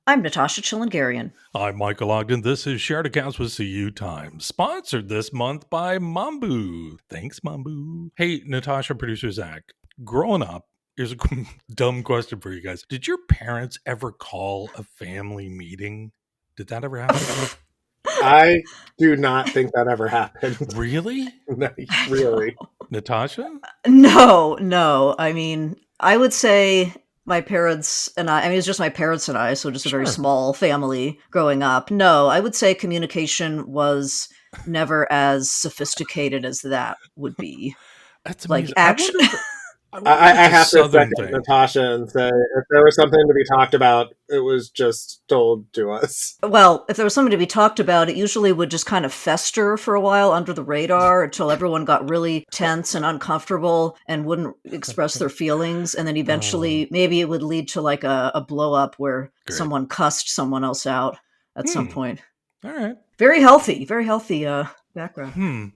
I'm Natasha Chilingarian. I'm Michael Ogden. This is Shared Accounts with CU Times, sponsored this month by Mambu. Thanks, Mambu. Hey, Natasha, producer Zach. Growing up, here's a dumb question for you guys. Did your parents ever call a family meeting? Did that ever happen? I do not think that ever happened. Really? No, really. Natasha? No. I mean, I would say my parents and I mean, it's just my parents and I, so just a very Sure. small family growing up. No, I would say communication was never as sophisticated as that would be. That's Like, amazing. I actually, wonder if I it's a have to Southern second thing. Natasha and say if there was something to be talked about, it was just told to us. well, if there was something to be talked about, it usually would just kind of fester for a while under the radar until everyone got really tense and uncomfortable and wouldn't express their feelings. And then eventually, maybe it would lead to like a blow up where Great. someone cussed someone else out at some point. All right. Very healthy background.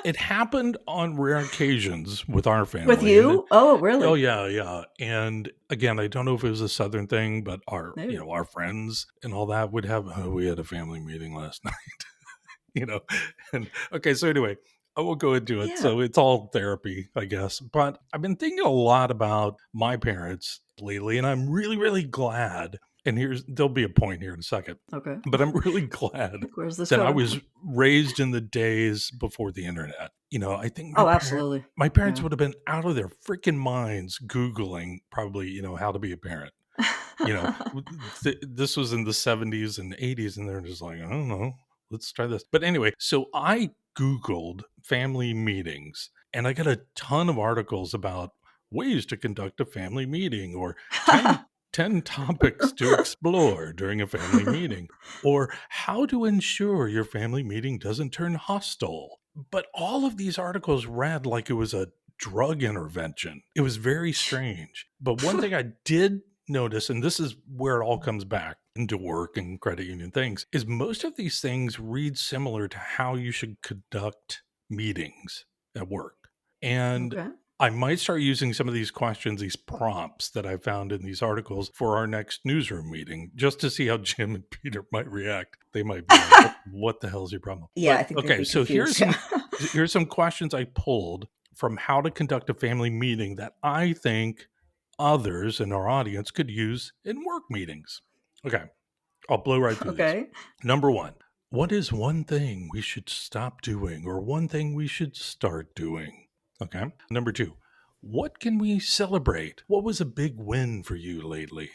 It happened on rare occasions with our family. With you? Oh, really? Oh yeah. And again, I don't know if it was a Southern thing, but our Maybe. our friends and all that would have. Oh, we had a family meeting last night. And okay. So anyway, I won't go into it. Yeah. So it's all therapy, I guess. But I've been thinking a lot about my parents lately, and I'm really, really glad. And there'll be a point here in a second. Okay. But I'm really glad Where's this that going? I was raised in the days before the internet. I think absolutely. my parents would have been out of their freaking minds Googling probably, how to be a parent. This was in the 70s and 80s, and they're just like, I don't know, let's try this. But anyway, so I Googled family meetings, and I got a ton of articles about ways to conduct a family meeting, or 10 topics to explore during a family meeting, or how to ensure your family meeting doesn't turn hostile. But all of these articles read like it was a drug intervention. It was very strange. But one thing I did notice, and this is where it all comes back into work and credit union things, is most of these things read similar to how you should conduct meetings at work. And Okay. I might start using some of these questions, these prompts that I found in these articles for our next newsroom meeting, just to see how Jim and Peter might react. They might be like, what the hell is your problem? Yeah, I think they'd okay, be so confused. here's some questions I pulled from how to conduct a family meeting that I think others in our audience could use in work meetings. Okay, I'll blow right through this. Number 1, what is one thing we should stop doing or one thing we should start doing? Okay. Number 2, what can we celebrate? What was a big win for you lately?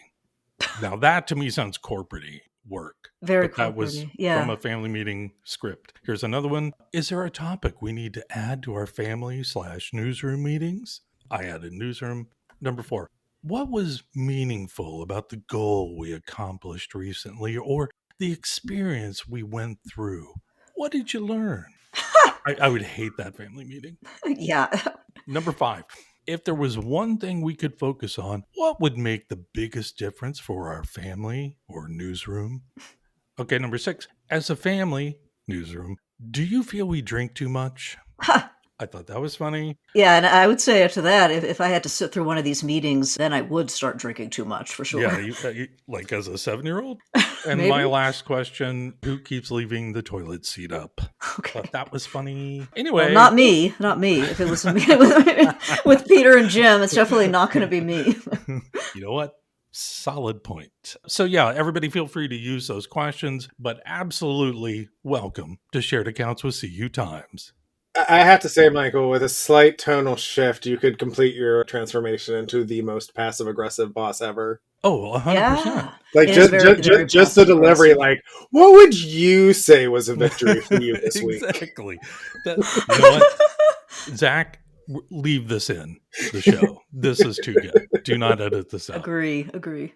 Now that to me sounds corporate-y work. Very but that was from a family meeting script. Here's another one. Is there a topic we need to add to our family/newsroom meetings? I added newsroom. Number 4, what was meaningful about the goal we accomplished recently or the experience we went through? What did you learn? I would hate that family meeting. Yeah. Number 5, if there was one thing we could focus on, what would make the biggest difference for our family or newsroom? Okay, number 6, as a family, newsroom, do you feel we drink too much? I thought that was funny. Yeah, and I would say to that, if I had to sit through one of these meetings, then I would start drinking too much, for sure. Yeah, you, like as a 7-year-old? And my last question, who keeps leaving the toilet seat up? Okay. Thought that was funny. Anyway. Well, not me. If it was me with Peter and Jim, it's definitely not going to be me. You know what? Solid point. So yeah, everybody feel free to use those questions, but absolutely welcome to Shared Accounts with CU Times. I have to say, Michael, with a slight tonal shift, you could complete your transformation into the most passive-aggressive boss ever. Oh, 100%. Yeah. Like, just the delivery, like, what would you say was a victory for you this week? Exactly. You know what? Zach, leave this in the show. This is too good. Do not edit this out. Agree.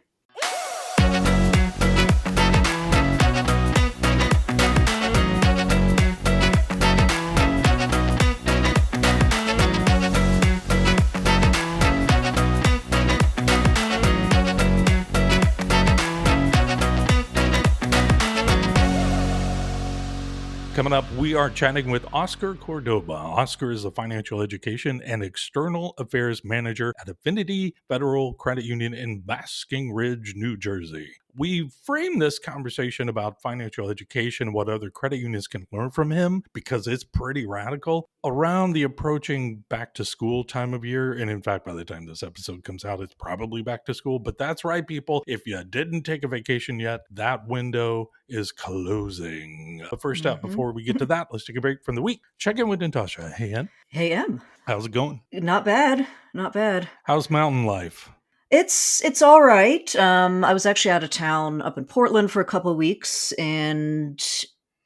Coming up, we are chatting with Oscar Cordoba. Oscar is a financial education and external affairs manager at Affinity Federal Credit Union in Basking Ridge, New Jersey. We frame this conversation about financial education, what other credit unions can learn from him, because it's pretty radical around the approaching back to school time of year. And in fact, by the time this episode comes out, it's probably back to school. But that's right, people. If you didn't take a vacation yet, that window is closing. But first up, before we get to that, let's take a break from the week. Check in with Natasha. Hey, Ann. Hey, Em. How's it going? Not bad. Not bad. How's mountain life? It's all right. I was actually out of town up in Portland for a couple of weeks, and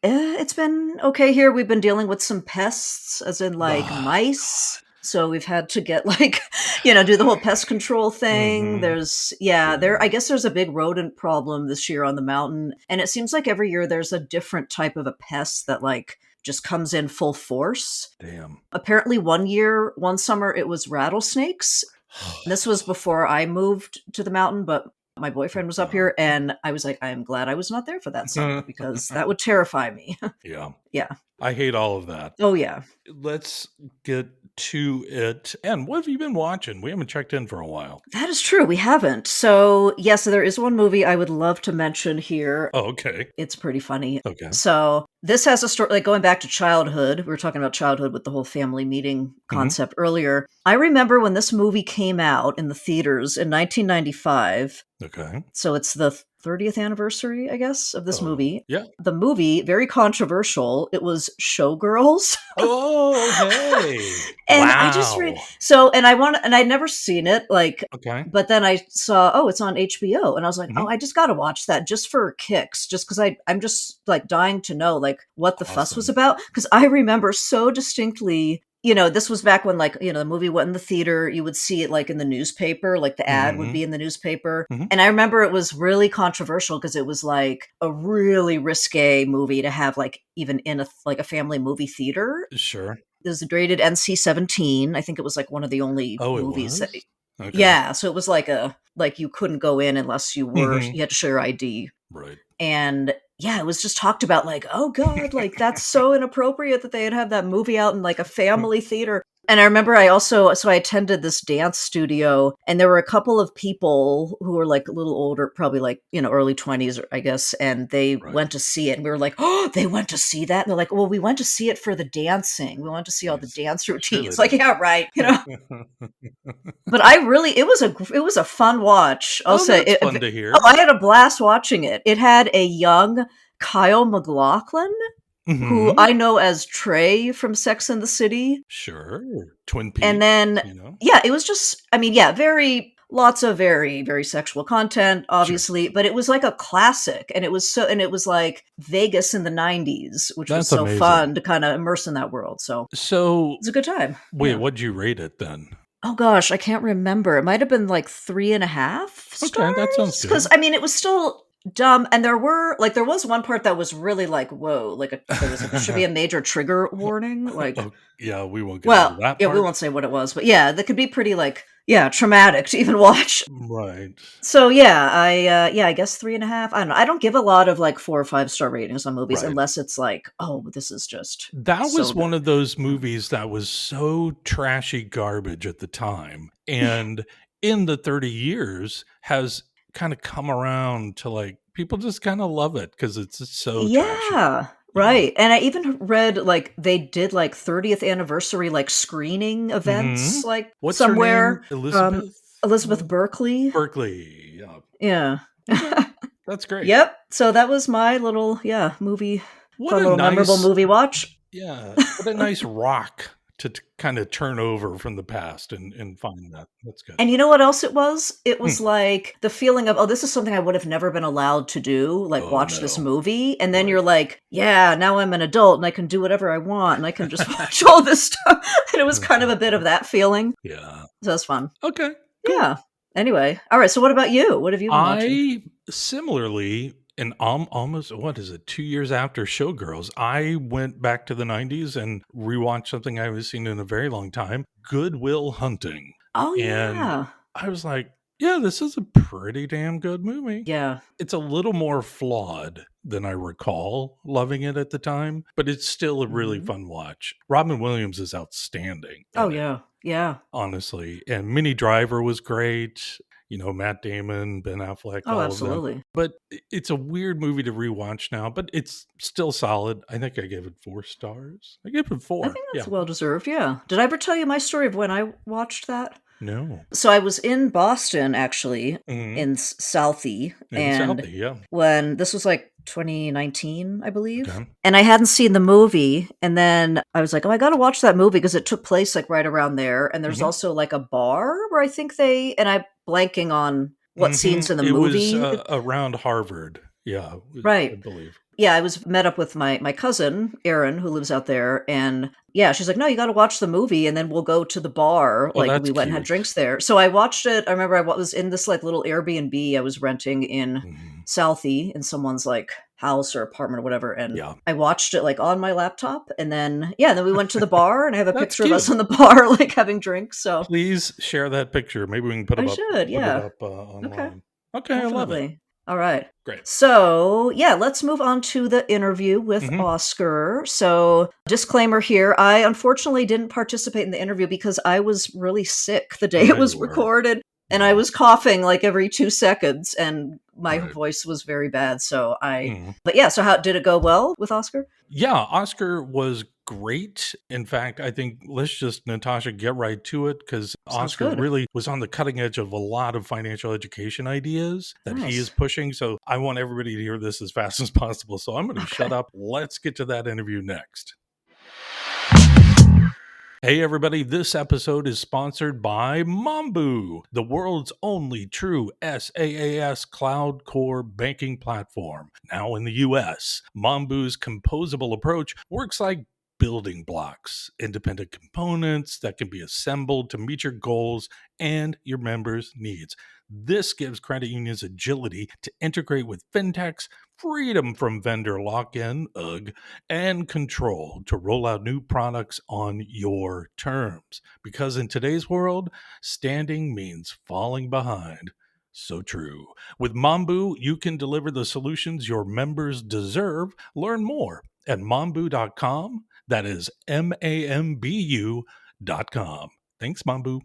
it's been okay here. We've been dealing with some pests, as in like mice. So we've had to get like, do the whole pest control thing. I guess there's a big rodent problem this year on the mountain. And it seems like every year there's a different type of a pest that like just comes in full force. Damn. Apparently one summer it was rattlesnakes. This was before I moved to the mountain, but my boyfriend was up here, and I was like, I am glad I was not there for that summer because that would terrify me. Yeah. Yeah. I hate all of that. Oh, yeah. Let's get to it. And what have you been watching? We haven't checked in for a while. That is true. We haven't. So, yes, there is one movie I would love to mention here. Oh, okay. It's pretty funny. Okay. So, this has a story, like going back to childhood. We were talking about childhood with the whole family meeting concept earlier. I remember when this movie came out in the theaters in 1995. Okay. So, it's the 30th anniversary, I guess, of this movie. Yeah. The movie, very controversial. It was Showgirls. Oh, hey. And wow. I just I'd never seen it, like, okay. But then I saw, it's on HBO, and I was like, I just got to watch that just for kicks, just because I'm just like dying to know like what the fuss was about, because I remember so distinctly. This was back when, like, the movie went in the theater, you would see it, like, in the newspaper, like, the ad would be in the newspaper. And I remember it was really controversial because it was, like, a really risque movie to have, like, even in a family movie theater. Sure. It was rated NC-17. I think it was, like, one of the only movies. It was? Okay. Yeah, so it was like you couldn't go in unless you were, you had to show your ID. Right. And yeah, it was just talked about like, oh God, like that's so inappropriate that they'd have that movie out in like a family theater. And I remember I attended this dance studio, and there were a couple of people who were like a little older, probably like, early 20s, I guess. And they went to see it, and we were like, oh, they went to see that. And they're like, well, we went to see it for the dancing. We went to see all the dance routines. Like, yeah, right. But it was a fun watch. I'll say it's fun to hear. I had a blast watching it. It had a young Kyle MacLachlan, who I know as Trey from Sex and the City. Sure. Twin Peaks. And then, it was just, lots of very, very sexual content, obviously, but it was like a classic. And it was like Vegas in the 90s, which was so amazing. Fun to kind of immerse in that world. So it's a good time. Wait, what'd you rate it then? Oh gosh, I can't remember. It might have been like 3.5 stars. Okay, that sounds good. Because it was still dumb, and there was one part that was really like, whoa, like there should be a major trigger warning. Like, we won't get into that part. Yeah, we won't say what it was, but yeah, that could be pretty like, traumatic to even watch. Right. So I guess 3.5. I don't know. I don't give a lot of like 4 or 5 star ratings on movies unless it's like, oh, this is just that was one of those movies that was so trashy garbage at the time, and in the 30 years has kind of come around to like people just kind of love it because it's so trashy. Right. And I even read like they did like 30th anniversary like screening events like what's somewhere. Her name? Elizabeth Berkley. Yeah. That's great. Yep. So that was my little movie. What a memorable movie watch. Yeah. What a nice rock to kind of turn over from the past and find that. That's good. And you know what else it was? It was like the feeling of, this is something I would have never been allowed to do, like watch this movie. And then you're like, yeah, now I'm an adult and I can do whatever I want and I can just watch all this stuff. And it was kind of a bit of that feeling. Yeah. So it was fun. Okay. Cool. Yeah. Anyway. All right. So what about you? What have you been watching? Similarly, and almost, 2 years after Showgirls, I went back to the 90s and rewatched something I haven't seen in a very long time, Good Will Hunting. Oh, yeah. And I was like, yeah, this is a pretty damn good movie. Yeah. It's a little more flawed than I recall loving it at the time, but it's still a really fun watch. Robin Williams is outstanding. Oh, yeah. Yeah. Honestly. And Minnie Driver was great. Matt Damon, Ben Affleck, Oh, all of them. absolutely. But it's a weird movie to rewatch now, but it's still solid. I think I gave it 4 stars. I gave it I 4. think that's Yeah. well deserved. Yeah. Did I ever tell you my story of when I watched that? No. So I was in Boston, actually, Mhm. in Southie, In and Southie, yeah. when this was like 2019, I believe, Okay. and I hadn't seen the movie, and then I was like, "Oh, I got to watch that movie because it took place like right around there." And there's Mhm. also like a bar where I think and I'm blanking on what scenes in the It was movie. around Harvard. Yeah, I Right. believe. Yeah, I was met up with my cousin, Erin, who lives out there, and yeah, she's like, "No, you gotta watch the movie, and then we'll go to the bar." Oh, Like, that's we went and had cute. drinks there. So I watched it. I remember I was in this, like, little Airbnb I was renting in Mhm. Southie in someone's, like, house or apartment or whatever, and Yeah. I watched it, like, on my laptop, and then we went to the bar, and I have a That's picture of us cute. in the bar, like, having drinks, so Please share that picture. Maybe we can I should, put it yeah. up Okay, online. Okay, I love it. definitely. Alright. Great. So, yeah, let's move on to the interview with Mhm. Oscar. So, disclaimer here, I unfortunately didn't participate in the interview because I was really sick the day I it bet was you were. recorded, and I Yeah. was coughing like every 2 seconds, and my Right. voice was very bad, so Mhm. but yeah, so how did it go well with Oscar? Yeah, Oscar was great. In fact, I think let's just, Natasha, get right to it because Sounds Oscar good. really was on the cutting edge of a lot of financial education ideas that he is Nice. pushing. So I want everybody to hear this as fast as possible. So I'm going to shut Okay. up. Let's get to that interview next. Hey everybody, this episode is sponsored by Mambu, the world's only true SaaS cloud core banking platform. Now in the US, Mambu's composable approach works like building blocks, independent components that can be assembled to meet your goals and your members' needs. This gives credit unions agility to integrate with fintechs, freedom from vendor lock-in, and control to roll out new products on your terms. Because in today's world, standing means falling behind. So true. With Mambu, you can deliver the solutions your members deserve. Learn more at mambu.com. That is MAMBU.com. Thanks, Mambu.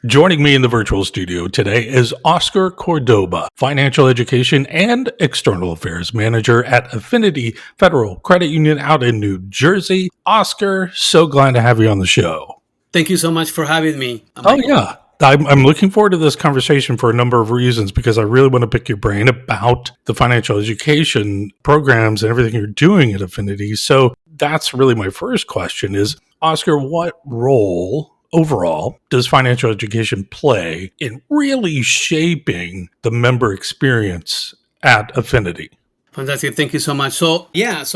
Joining me in the virtual studio today is Oscar Cordoba, Financial Education and External Affairs Manager at Affinity Federal Credit Union out in New Jersey. Oscar, so glad to have you on the show. Thank you so much for having me, Oh, Michael. yeah. I'm looking forward to this conversation for a number of reasons because I really want to pick your brain about the financial education programs and everything you're doing at Affinity. So that's really my first question is, Oscar, what role overall does financial education play in really shaping the member experience at Affinity? Fantastic. Thank you so much. So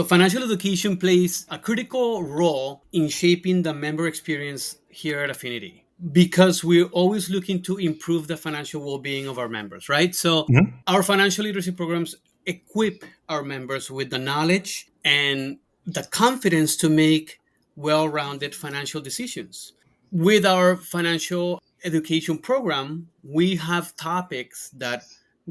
financial education plays a critical role in shaping the member experience here at Affinity because we're always looking to improve the financial well being of our members, right? So, Mhm. our financial literacy programs equip our members with the knowledge and the confidence to make well rounded financial decisions. With our financial education program, we have topics that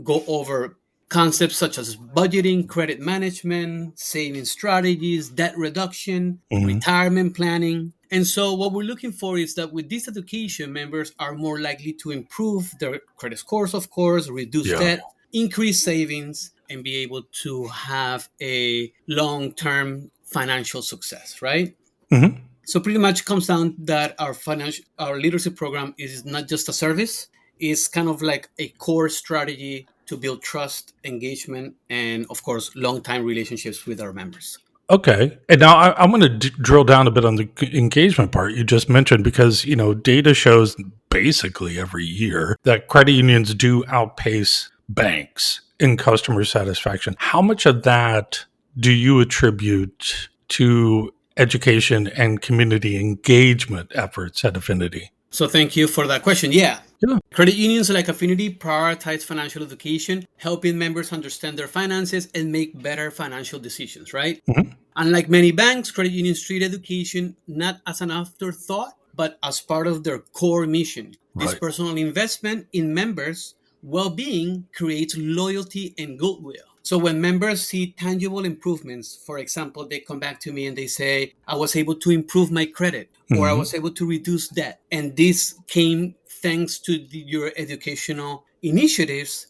go over concepts such as budgeting, credit management, saving strategies, debt reduction, Mhm. retirement planning. And so, what we're looking for is that with this education, members are more likely to improve their credit scores, of course, reduce Yeah. debt, increase savings, and be able to have a long term financial success, right? Mhm. So pretty much comes down that our leadership program is not just a service, it's kind of like a core strategy to build trust, engagement, and of course long-time relationships with our members. Okay. And now I'm going to drill down a bit on the engagement part you just mentioned because, data shows basically every year that credit unions do outpace banks in customer satisfaction. How much of that do you attribute to education and community engagement efforts at Affinity? So thank you for that question. Yeah. Yeah. Credit unions like Affinity prioritize financial education, helping members understand their finances and make better financial decisions, right? Mhm. Unlike many banks, credit unions treat education not as an afterthought, but as part of their core mission. This Right. personal investment in members' well being creates loyalty and goodwill. So when members see tangible improvements, for example, they come back to me and they say, I was able to improve my credit, or I Hmm. was able to reduce debt. And this came thanks to your educational initiatives.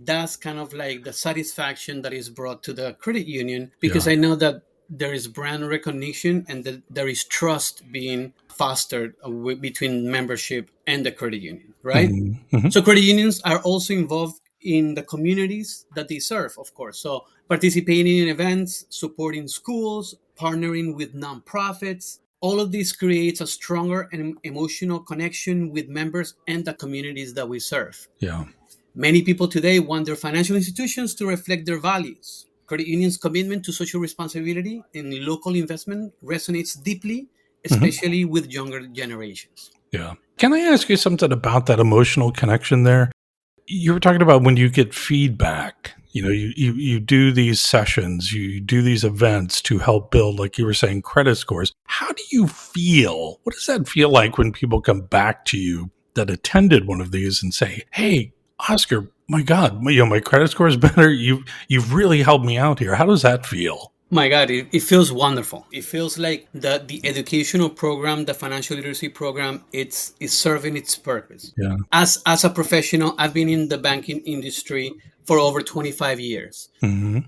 That's kind of like the satisfaction that is brought to the credit union, because Yeah. I know that there is brand recognition and that there is trust being fostered between membership and the credit union, right? Hmm. Hmm. So credit unions are also involved in the communities that they serve, of course. So participating in events, supporting schools, partnering with nonprofits, all of this creates a stronger and emotional connection with members and the communities that we serve. Yeah. Many people today want their financial institutions to reflect their values. Credit unions' commitment to social responsibility and local investment resonates deeply, Hmm. especially with younger generations. Yeah. Can I ask you something about that emotional connection there? You were talking about when you get feedback, you do these sessions, you do these events to help build, like you were saying, credit scores. How do you feel? What does that feel like when people come back to you that attended one of these and say, "Hey, Oscar, my God, my credit score is better. You've really helped me out here." How does that feel? My God, it feels wonderful. It feels like the educational program, the financial literacy program, it's is serving its purpose. Yeah. As a professional, I've been in the banking industry for over 25 years, Hmm.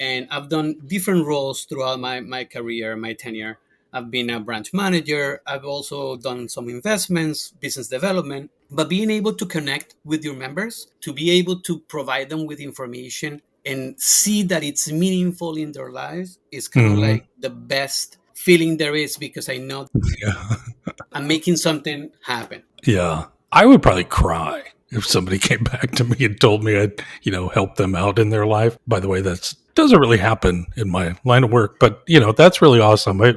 and I've done different roles throughout my career, my tenure. I've been a branch manager. I've also done some investments, business development. But being able to connect with your members, to be able to provide them with information and see that it's meaningful in their lives is kind of Hmm. like the best feeling there is, because I know Yeah. I'm making something happen. Yeah. I would probably cry if somebody came back to me and told me I'd, help them out in their life. By the way, that's doesn't really happen in my line of work, but that's really awesome. I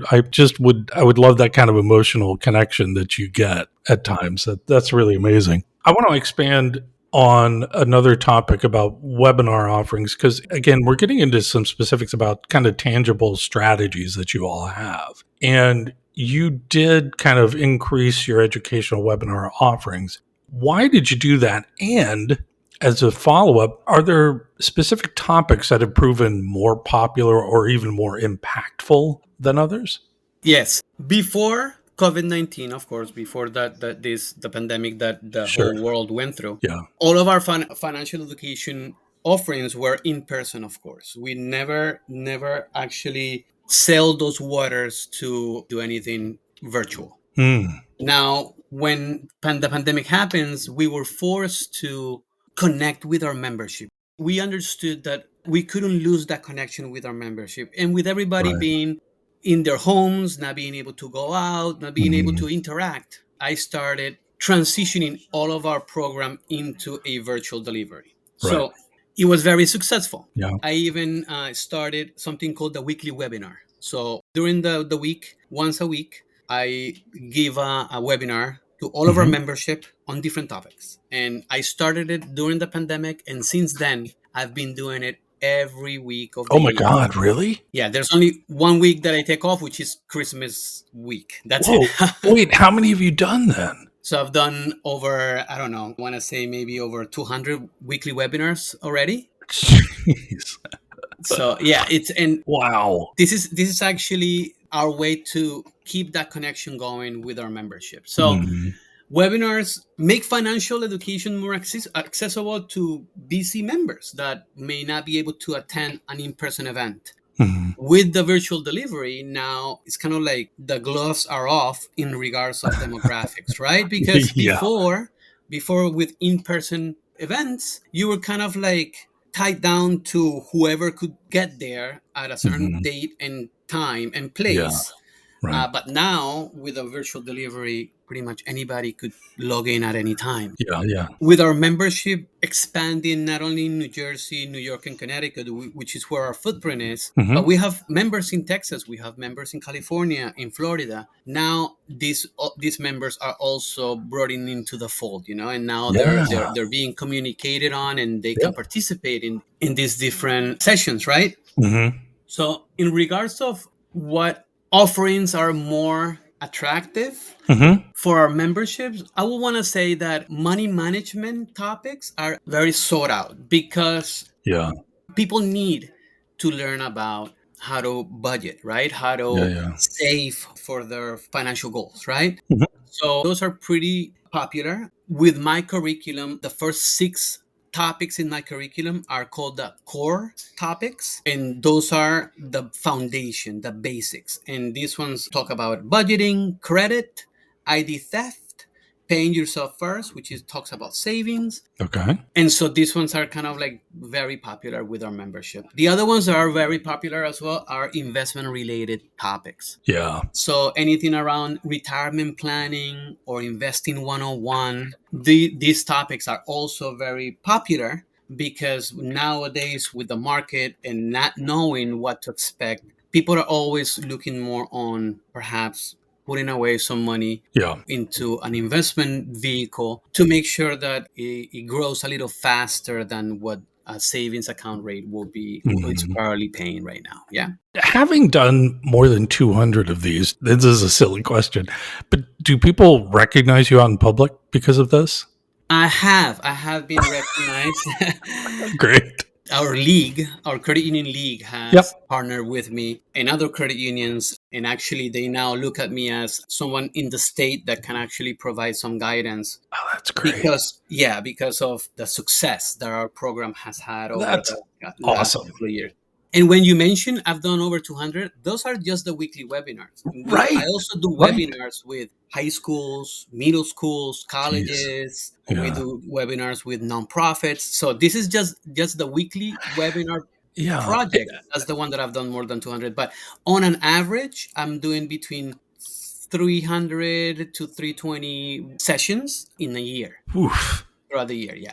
would love that kind of emotional connection that you get at times. That's really amazing. I want to expand on another topic about webinar offerings because again, we're getting into some specifics about kind of tangible strategies that you all have. And you did kind of increase your educational webinar offerings. Why did you do that? And as a follow up, are there specific topics that have proven more popular or even more impactful than others? Yes. Before COVID-19, of course, before the pandemic that the Sure. whole world went through, Yeah. all of our financial education offerings were in person, of course. We never actually sell those waters to do anything virtual. Mm, Now, when the pandemic happens, we were forced to connect with our membership. We understood that we couldn't lose that connection with our membership. And with everybody right. being in their homes, not being able to go out, not being able Hmm. to interact, I started transitioning all of our program into a virtual delivery. Right. So it was very successful. Yeah. I even started something called the weekly webinar. So during the week, once a week, I give a webinar to all of our Hmm. membership on different topics. And I started it during the pandemic. And since then, I've been doing it every week of Oh the my year. God, really? Yeah, there's only one week that I take off, which is Christmas week. That's it. Whoa. Wait, how many have you done then? So I've done over, I don't know, I want to say maybe over 200 weekly webinars already. Jeez. So yeah, and Wow. this is actually our way to keep that connection going with our membership. So Hmm. webinars make financial education more accessible to busy members that may not be able to attend an in-person event. Hmm. With the virtual delivery, now it's kind of like the gloves are off in regards of demographics, right? Because Yeah. before with in-person events, you were kind of like tied down to whoever could get there at a certain Hmm. date and time and Yeah. place. Right. But now with a virtual delivery, pretty much anybody could log in at any time. Yeah. Yeah. With our membership expanding not only in New Jersey, New York, and Connecticut, which is where our footprint is, but Hmm. we have members in Texas, we have members in California, in Florida. Now these members are also brought into the fold, and now Yeah. they're being communicated on, and they Yeah. can participate in these different sessions, right? Hmm. So, in regards of what offerings are more attractive Hmm. for our memberships, I would want to say that money management topics are very sought out because Yeah. people need to learn about how to budget, right? How Yeah, to yeah. save for their financial goals, right? Mhm. So those are pretty popular. With my curriculum, the first 6 topics in my curriculum are called the core topics. And those are the foundation, the basics. And these ones talk about budgeting, credit, ID theft, paying yourself first, which is talks about savings. Okay. And so these ones are kind of like very popular with our membership. The other ones that are very popular as well are investment related topics. Yeah. So anything around retirement planning or investing 101, these topics are also very popular because nowadays with the market and not knowing what to expect, people are always looking more on perhaps putting away some money Yeah. into an investment vehicle to make sure that it grows a little faster than what a savings account rate will be it's Mhm. currently paying right now. Yeah. Having done more than 200 of these, this is a silly question, but do people recognize you out in public because of this? I have been recognized. Great. Our league, our credit union league, Yep. has partnered with me and other credit unions, and actually they now look at me as someone in the state that can actually provide some guidance Oh, that's great. because of the success that our program has had over That's the last awesome. couple of years. And when you mention I've done over 200, those are just the weekly webinars. I Right. also do Right. webinars with high schools, middle schools, Jeez. colleges. We Yeah. do webinars with nonprofits. So this is just the weekly webinar Yeah. project. That's the one that I've done more than 200. But on an average, I'm doing between 300 to 320 sessions in a year, Oof. throughout the year. Yeah.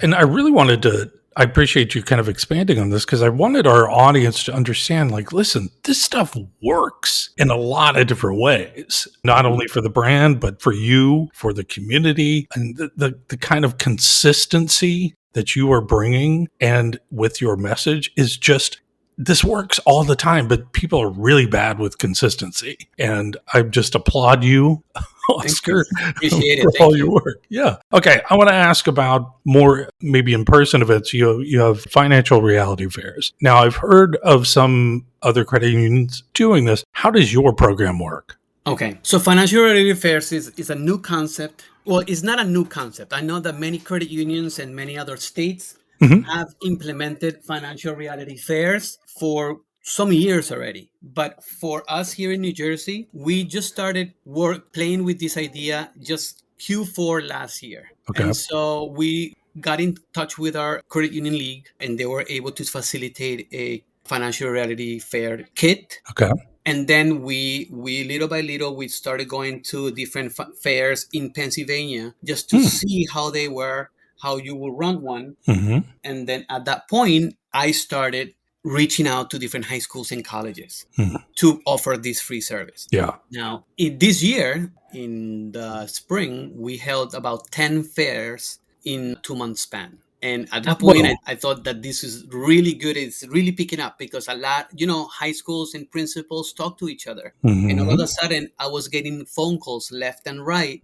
And I really wanted to, I appreciate you kind of expanding on this because I wanted our audience to understand like, listen, this stuff works in a lot of different ways, not only for the brand, but for you, for the community, and the kind of consistency that you are bringing and with your message is just, this works all the time, but people are really bad with consistency. And I just applaud you, Thank you. Oscar, Appreciate it. for Thank all your you. work. Yeah. Okay. I want to ask about more maybe in-person events. You have financial reality fairs. Now, I've heard of some other credit unions doing this. How does your program work? Okay, so financial reality fairs is a new concept. Well, it's not a new concept. I know that many credit unions and many other states Hmm. have implemented financial reality fairs for some years already. But for us here in New Jersey, we just started playing with this idea just Q4 last year. Okay. And so we got in touch with our credit union league and they were able to facilitate a financial reality fair kit. Okay. And then we little by little we started going to different fairs in Pennsylvania just to Hmm. see how they were, how you will run one. Hmm. And then at that point I started reaching out to different high schools and colleges Hmm. to offer this free service. Yeah. Now this year in the spring we held about 10 fairs in 2 month span. And at that point, Whoa. I thought that this is really good. It's really picking up because a lot, high schools and principals talk to each other. And all of Hmm. a sudden, I was getting phone calls left and right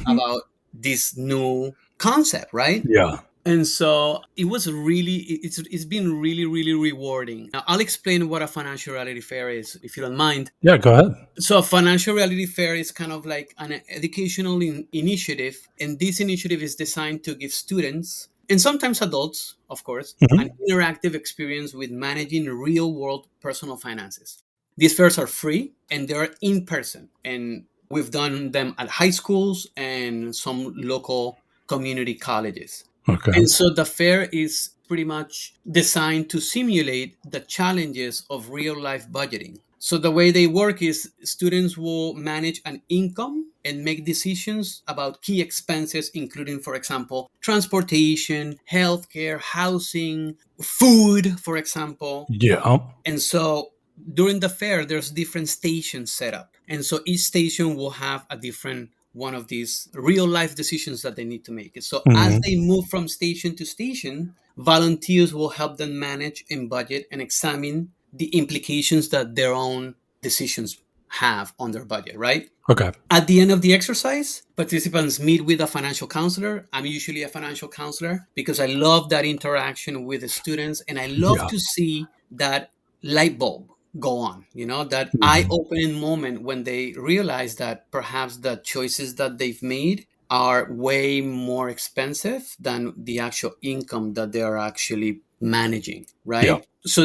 about this new concept, right? Yeah. And so it's been really, really rewarding. Now, I'll explain what a financial reality fair is, if you don't mind. Yeah. Go ahead. So, a financial reality fair is kind of like an educational initiative, and this initiative is designed to give students and sometimes adults, of course, an Hmm. interactive experience with managing real world personal finances. These fairs are free and they're in person, and we've done them at high schools and some local community colleges. Okay. And so the fair is pretty much designed to simulate the challenges of real life budgeting. So the way they work is students will manage an income and make decisions about key expenses, including, for example, transportation, healthcare, housing, food, for example. Yeah. And so during the fair, there's different stations set up. And so each station will have a different one of these real life decisions that they need to make. So as Hmm. they move from station to station, volunteers will help them manage and budget and examine the implications that their own decisions have on their budget, right? Okay. At the end of the exercise, participants meet with a financial counselor. I'm usually a financial counselor because I love that interaction with the students, and I love Yeah. to see that light bulb go on, that eye Mhm. opening moment when they realize that perhaps the choices that they've made are way more expensive than the actual income that they are actually managing, Yeah. right? So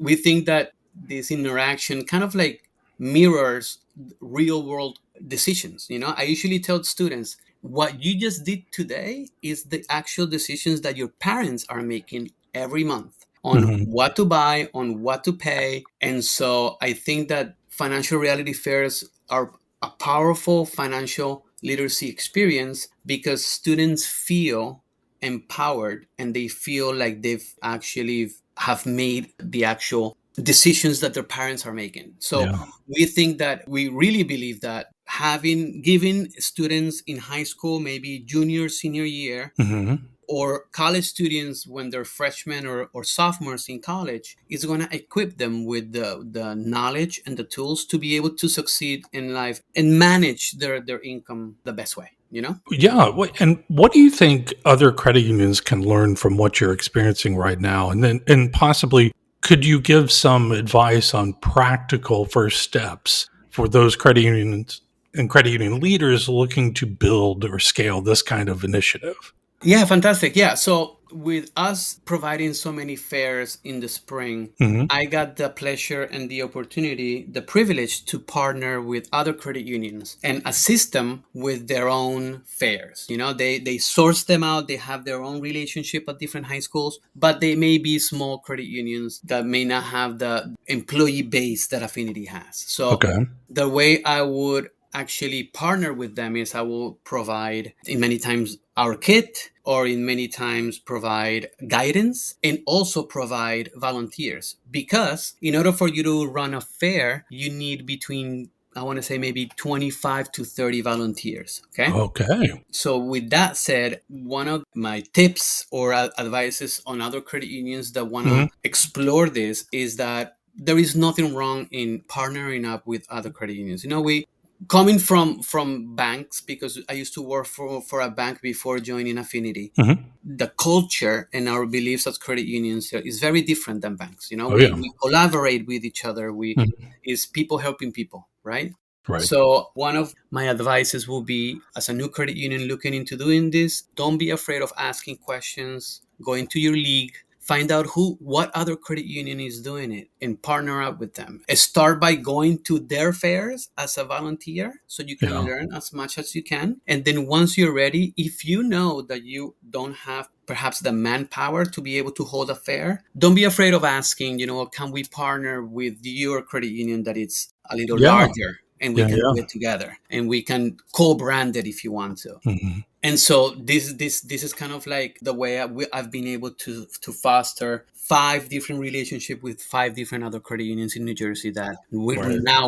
we think that this interaction kind of like mirrors real world decisions. I usually tell students what you just did today is the actual decisions that your parents are making every month on Mhm. what to buy, on what to pay. And so I think that financial reality fairs are a powerful financial literacy experience because students feel empowered and they feel like they've actually have made the actual decisions that their parents are making. So Yeah. we think that we really believe that having giving students in high school, maybe junior senior year, Mhm. or college students when they're freshmen or sophomores in college, is going to equip them with the knowledge and the tools to be able to succeed in life and manage their income the best way. Yeah. And what do you think other credit unions can learn from what you're experiencing right now? And possibly, could you give some advice on practical first steps for those credit unions and credit union leaders looking to build or scale this kind of initiative? Yeah, fantastic. Yeah. So, with us providing so many fairs in the spring, Hmm. I got the pleasure and the opportunity, the privilege to partner with other credit unions and assist them with their own fairs. They source them out, they have their own relationship at different high schools, but they may be small credit unions that may not have the employee base that Affinity has. So, Okay. the way I would actually partner with them is I will provide in many times our kit, or in many times provide guidance and also provide volunteers, because in order for you to run a fair you need between, I want to say, maybe 25 to 30 volunteers. Okay. Okay. So with that said, one of my tips or advices on other credit unions that want Hmm. to explore this is that there is nothing wrong in partnering up with other credit unions. We coming from banks, because I used to work for a bank before joining Affinity. Hmm. The culture and our beliefs as credit unions is very different than banks. Oh, We, yeah. we collaborate with each other. We Mhm. is people helping people, right? Right. So one of my advices will be, as a new credit union looking into doing this, don't be afraid of asking questions, go into your league, find out what other credit union is doing it and partner up with them. Start by going to their fairs as a volunteer so you can Yeah. learn as much as you can. And then once you're ready, if you know that you don't have perhaps the manpower to be able to hold a fair, don't be afraid of asking, can we partner with your credit union that it's a little Yeah. larger, and we Yeah. can do Yeah. it together and we can co-brand it if you want to. Hmm. And so this is kind of like the way I've been able to foster 5 different relationships with 5 different other credit unions in New Jersey that Right.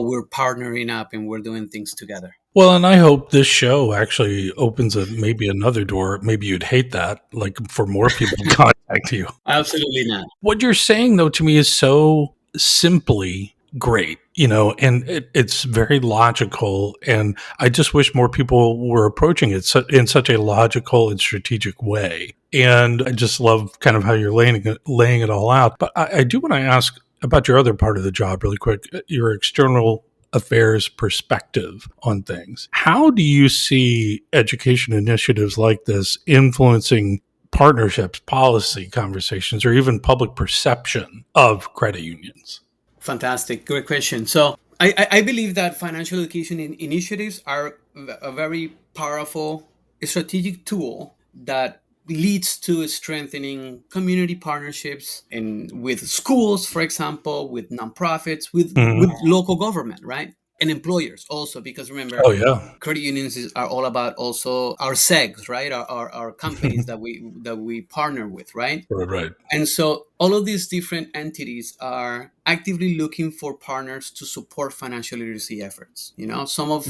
we're partnering up and we're doing things together. Well, and I hope this show actually opens maybe another door. Maybe you'd hate that, like for more people to contact you. Absolutely not. What you're saying, though, to me is so simply great, and it's very logical. And I just wish more people were approaching it in such a logical and strategic way. And I just love kind of how you're laying it all out. But I do want to ask about your other part of the job really quick, your external affairs perspective on things. How do you see education initiatives like this influencing partnerships, policy conversations, or even public perception of credit unions? Fantastic. Great question. So I believe that financial education initiatives are a very powerful strategic tool that leads to strengthening community partnerships and with schools, for example, with nonprofits, with Hmm. local government, right? And employers also, because remember, Oh, yeah. credit unions are all about also our segs, right? Our companies that we partner with, right? Right, right. And so all of these different entities are actively looking for partners to support financial literacy efforts. Hmm. Some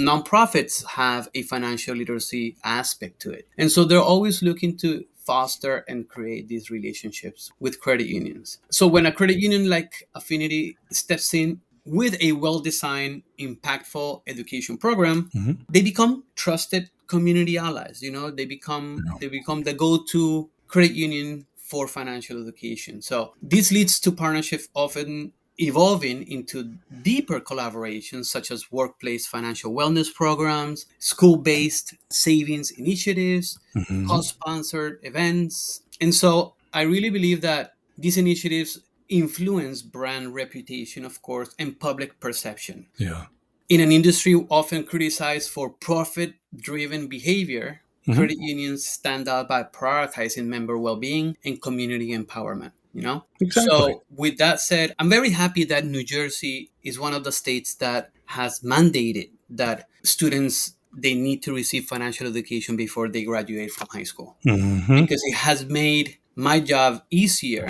nonprofits have a financial literacy aspect to it. And so they're always looking to foster and create these relationships with credit unions. So when a credit union like Affinity steps in, with a well-designed, impactful education program, Mhm. they become trusted community allies. They become Yeah. the go-to credit union for financial education. So this leads to partnerships often evolving into deeper collaborations such as workplace financial wellness programs, school-based savings initiatives, Mhm. co-sponsored events. And so I really believe that these initiatives influence brand reputation, of course, and public perception. Yeah. In an industry often criticized for profit driven behavior, Mhm. credit unions stand out by prioritizing member well being and community empowerment. Exactly. So, with that said, I'm very happy that New Jersey is one of the states that has mandated that students they need to receive financial education before they graduate from high school, Mhm. because it has made my job easier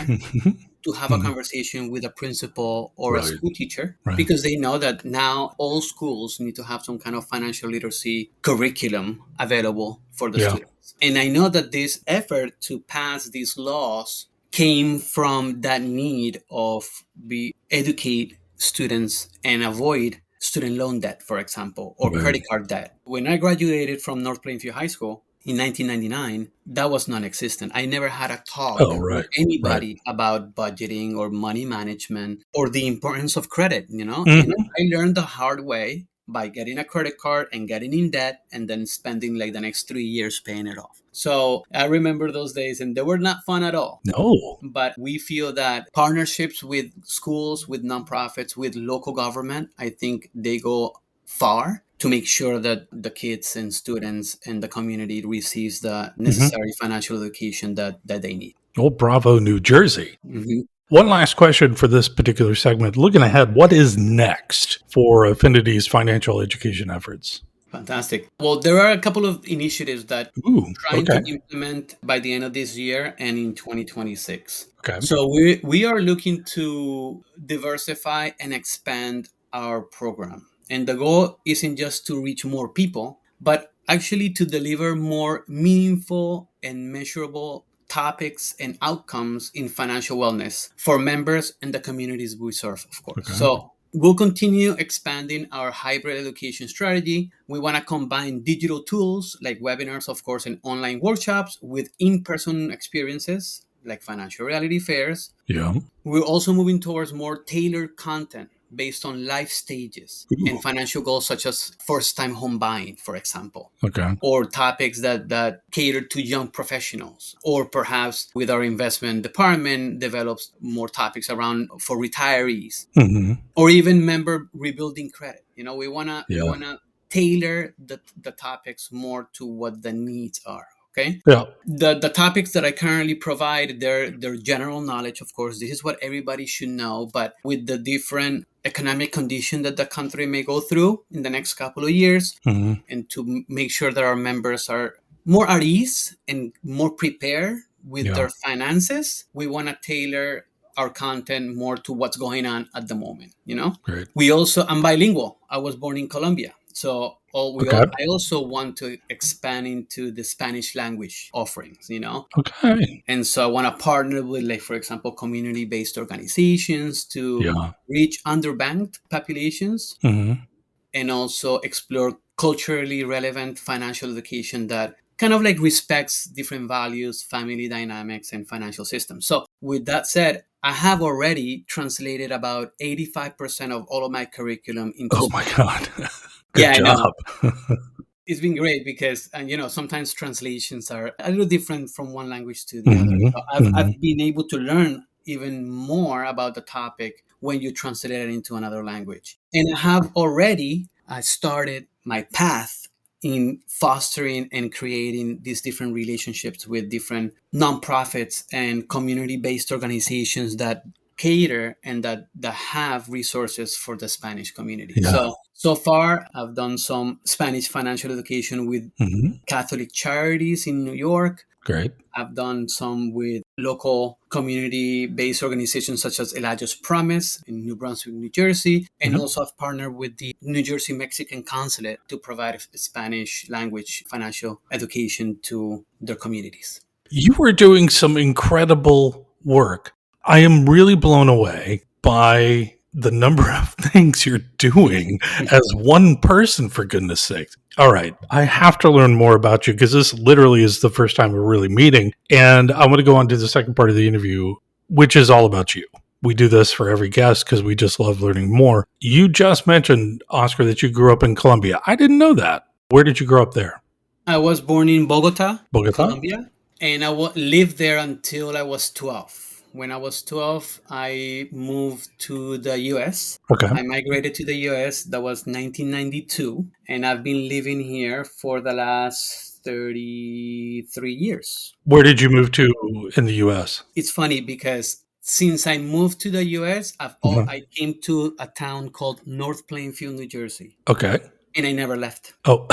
to have a Mhm. conversation with a principal or a Right. school teacher, Right. because they know that now all schools need to have some kind of financial literacy curriculum available for the Yeah. students. And I know that this effort to pass these laws came from that need of be educate students and avoid student loan debt, for example, or Right. credit card debt. When I graduated from North Plainfield High School in 1999, that was non-existent. I never had a talk Oh, with right. Right. anybody about budgeting or money management or the importance of credit. And Mhm. I learned the hard way by getting a credit card and getting in debt and then spending like the next 3 years paying it off. So I remember those days, and they were not fun at all. No. But we feel that partnerships with schools, with nonprofits, with local government, I think they go far to make sure that the kids and students and the community receives the Mhm. necessary financial education that they need. Oh, bravo, New Jersey. Mhm. One last question for this particular segment. Looking ahead, what is next for Affinity's financial education efforts? Fantastic. Well, there are a couple of initiatives that Ooh, trying to okay. implement by the end of this year and in 2026. Okay. So we are looking to diversify and expand our program. And the goal isn't just to reach more people, but actually to deliver more meaningful and measurable topics and outcomes in financial wellness for members and the communities we serve, of course. Okay. So we'll continue expanding our hybrid education strategy. We want to combine digital tools like webinars, of course, and online workshops with in person experiences like financial reality fairs. Yeah. We're also moving towards more tailored content based on life stages and Ooh. financial goals, such as first time home buying, for example, Okay. or topics that cater to young professionals, or perhaps with our investment department develops more topics around for retirees, Mhm. or even member rebuilding credit. We wanna Yeah. tailor the topics more to what the needs are. Okay. Yeah. The topics that I currently provide, they're general knowledge, of course. This is what everybody should know, but with the different economic condition that the country may go through in the next couple of years, Mhm. and to make sure that our members are more at ease and more prepared with Yeah. their finances, we want to tailor our content more to what's going on at the moment. Great. I'm bilingual. I was born in Colombia. So Okay. I also want to expand into the Spanish language offerings. Okay. And so I want to partner with, like, for example, community-based organizations to Yeah. reach underbanked populations, Mhm. and also explore culturally relevant financial education that kind of like respects different values, family dynamics, and financial systems. So, with that said, I have already translated about 85% of all of my curriculum into Oh my Spanish. god. Yeah, Good I know. job. It's been great because, and sometimes translations are a little different from one language to the other. Mhm. So I've Mhm. been able to learn even more about the topic when you translate it into another language. And I have already started my path in fostering and creating these different relationships with different nonprofits and community-based organizations that cater and that have resources for the Spanish community. Yeah. So far I've done some Spanish financial education with Mhm. Catholic charities in New York. Great. I've done some with local community based organizations such as Elijah's Promise in New Brunswick, New Jersey. And Mhm. also, I've partnered with the New Jersey Mexican Consulate to provide Spanish language financial education to their communities. You were doing some incredible work. I am really blown away by the number of things you're doing as one person, for goodness sakes. All right. I have to learn more about you because this literally is the first time we're really meeting. And I want to go on to the second part of the interview, which is all about you. We do this for every guest because we just love learning more. You just mentioned, Oscar, that you grew up in Colombia. I didn't know that. Where did you grow up there? I was born in Bogota, Bogota? Colombia, and lived there until I was 12. When I was 12, I moved to the US. Okay. I migrated to the US. That was 1992, and I've been living here for the last 33 years. Where did you move to in the US? It's funny because since I moved to the US, I came to a town called North Plainfield, New Jersey, Okay. and I never left. Oh,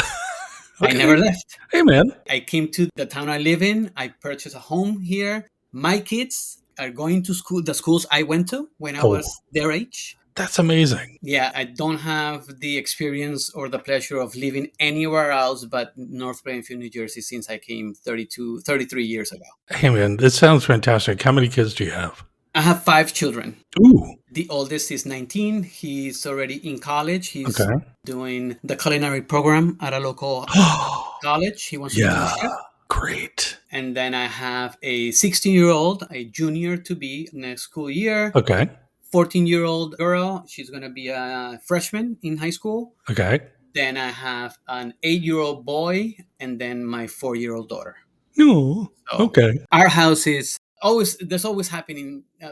I never left. Hey, man. I came to the town I live in. I purchased a home here. My kids are going to school, the schools I went to when I was their age. That's amazing. Yeah, I don't have the experience or the pleasure of living anywhere else but North Plainfield, New Jersey since I came 33 years ago. Hey, man, this sounds fantastic. How many kids do you have? I have 5 children. Ooh. The oldest is 19. He's already in college. He's Okay. doing the culinary program at a local college. He wants to become a chef. Great. And then I have a 16-year-old, a junior to be next school year. Okay. 14-year-old girl. She's going to be a freshman in high school. Okay. Then I have an 8-year-old boy and then my 4-year-old daughter. No. Okay. Our house is there's always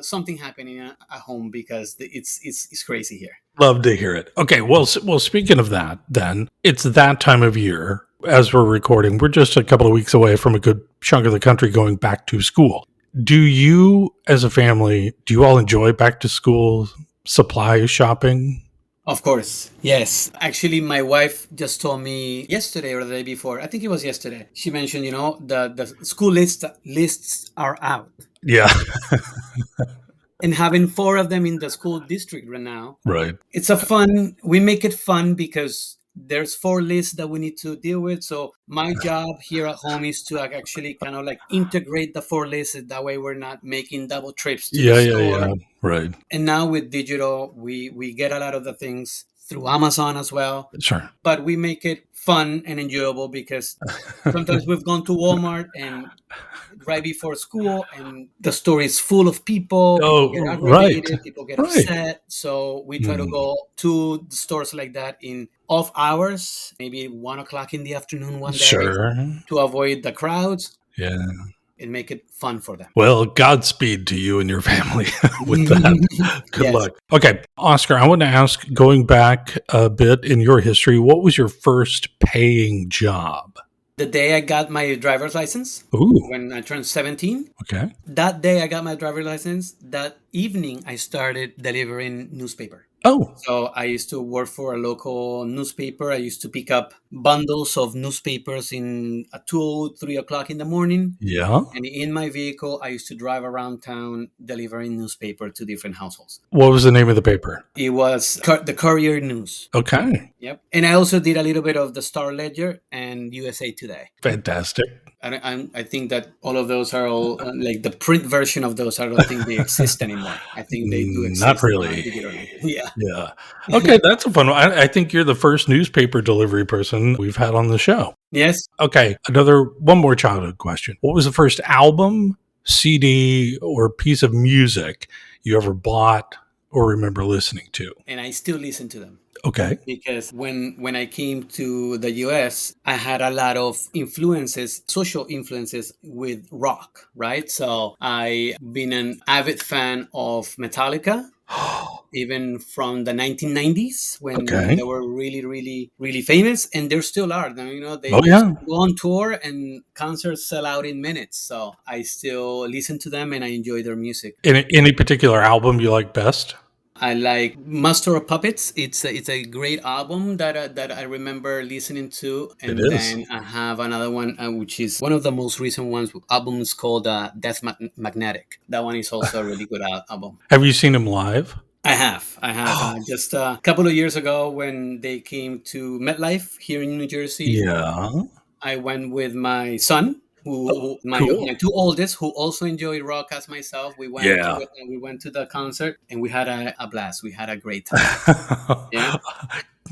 something happening at home because it's crazy here. Love to hear it. Okay. Well, speaking of that, then it's that time of year as we're recording. We're just a couple of weeks away from a good chunk of the country going back to school. Do you, as a family, do you all enjoy back to school supply shopping? Of course. Yes. Actually, my wife just told me yesterday or the day before. I think it was yesterday. She mentioned, the school lists are out. Yeah. And having 4 of them in the school district right now. Right. It's we make it fun because there's 4 lists that we need to deal with. So my job here at home is to actually kind of like integrate the 4 lists. That way we're not making double trips to the store. Yeah. Right. And now with digital, we get a lot of the things through Amazon as well. Sure. But we make it fun and enjoyable because sometimes we've gone to Walmart and right before school and the store is full of people. People get aggravated, people get upset. So we try to go to the stores like that in off hours, maybe 1 o'clock in the afternoon one day to avoid the crowds. Yeah. And make it fun for them. Well, Godspeed to you and your family with that. Good luck. Okay, Oscar, I want to ask, going back a bit in your history, what was your first paying job? The day I got my driver's license. Ooh. When I turned 17. Okay. That day I got my driver's license. That evening I started delivering newspaper. Oh. So I used to work for a local newspaper. I used to pick up bundles of newspapers at 2, 3 o'clock in the morning. Yeah. And in my vehicle, I used to drive around town delivering newspaper to different households. What was the name of the paper? It was the Courier News. Okay. Yep. And I also did a little bit of the Star Ledger and USA Today. Fantastic. I think that all of those are all like the print version of those. I don't think they exist anymore. I think they do exist. Not really. Yeah. Yeah. Okay, that's a fun one. I think you're the first newspaper delivery person we've had on the show. Yes. Okay, one more childhood question. What was the first album, CD, or piece of music you ever bought or remember listening to? And I still listen to them. Okay. Because when I came to the US, I had a lot of social influences with rock, right? So I've been an avid fan of Metallica, even from the 1990s when they were really, really, really famous. And they still are. They go on tour and concerts sell out in minutes. So I still listen to them and I enjoy their music. Any particular album you like best? I like Master of Puppets. It's a great album that I remember listening to. And then I have another one, which is one of the most recent albums called Death Magnetic. That one is also a really good album. Have you seen him live? I have. Just a couple of years ago when they came to MetLife here in New Jersey. Yeah. I went with my son, Cool. My two oldest, who also enjoy rock as myself, Yeah. we went to the concert and we had a blast. We had a great time. Yeah.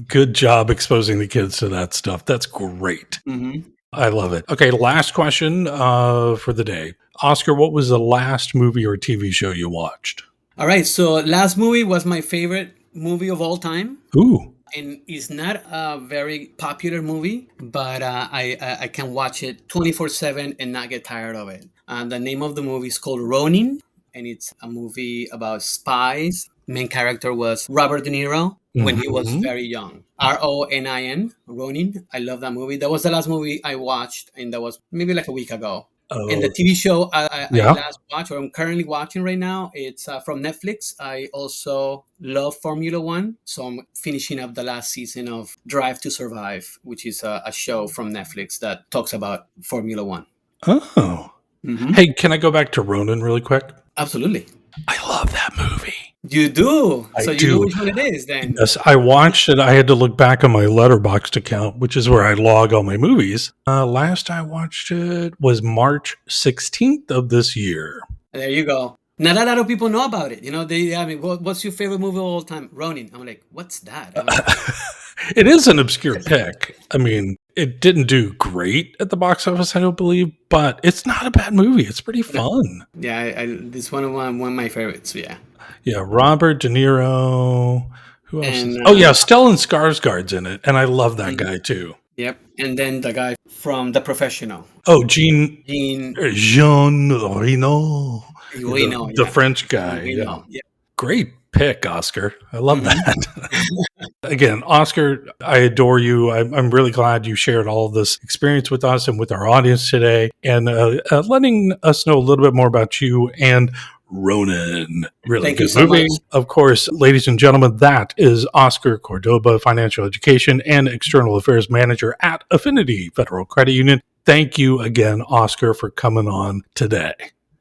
Good job exposing the kids to that stuff. That's great. Mm-hmm. I love it. Okay, last question for the day. Oscar, what was the last movie or TV show you watched? All right. So last movie was my favorite movie of all time. Ooh. And it's not a very popular movie, but I can watch it 24/7 and not get tired of it. The name of the movie is called Ronin, and it's a movie about spies. Main character was Robert De Niro when he was Mhm. very young. Ronin, Ronin. I love that movie. That was the last movie I watched, and that was maybe like a week ago. And the Oh, TV show I yeah. last watched, or I'm currently watching right now, it's from Netflix. I also love Formula One, so I'm finishing up the last season of Drive to Survive, which is a show from Netflix that talks about Formula One. Oh. Hmm. Hey, can I go back to Ronin really quick? Absolutely. I love that movie. You do. I So you know do. which one it is then. Yes, I watched it. I had to look back on my Letterboxd account, which is where I log all my movies. Last I watched it was March 16th of this year. There you go. Not a lot of people know about it. You know, what's your favorite movie of all time? Ronin. I'm like, what's that? I'm like, It is an obscure pick. I mean, it didn't do great at the box office, I don't believe, but it's not a bad movie. It's pretty fun. yeah, it's one of my favorites. Yeah. Yeah, Robert De Niro. Who else is? And Oh yeah, Stellan Skarsgård's in it, and I love that guy too. yep. And then the guy from The Professional, Oh, Jean Jean Reno, Reno. the Yeah. French guy. Yeah. Reno. Yeah. Great pick, Oscar. I love Mhm. that. Again, Oscar, I adore you. I'm really glad you shared all of this experience with us and with our audience today, and letting us know a little bit more about you and Ronin. Really Thank you good so movie. much. Of course, ladies and gentlemen, that is Oscar Cordoba, Financial Education and External Affairs Manager at Affinity Federal Credit Union. Thank you again, Oscar, for coming on today.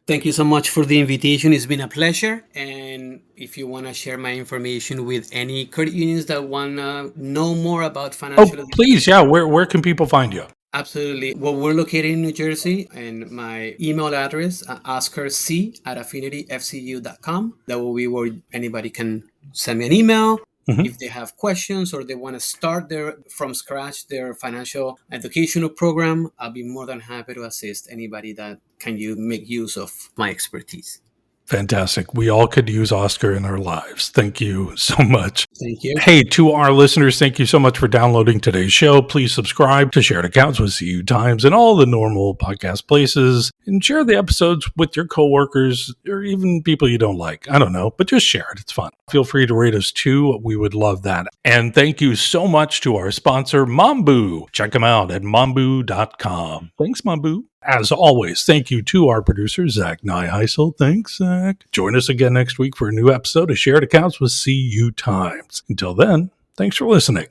Thank you so much for the invitation. It's been a pleasure. And if you want to share my information with any credit unions that want to know more about financial Oh, please, yeah. Where can people find you? Absolutely. Well, we're located in New Jersey, and my email address, oscarc@affinityfcu.com. That will be where anybody can send me an email. Mhm. If they have questions or they want to start from scratch their financial educational program, I'll be more than happy to assist anybody that can make use of my expertise. Fantastic. We all could use Oscar in our lives. Thank you so much. Thank you. Hey, to our listeners, thank you so much for downloading today's show. Please subscribe to Shared Accounts with CU Times and all the normal podcast places, and share the episodes with your coworkers or even people you don't like. I don't know, but just share it. It's fun. Feel free to rate us too. We would love that. And thank you so much to our sponsor, Mambu. Check them out at mambu.com. Thanks, Mambu. As always, thank you to our producer, Zach Nyheisel. Thanks, Zach. Join us again next week for a new episode of Shared Accounts with CU Times. Until then, thanks for listening.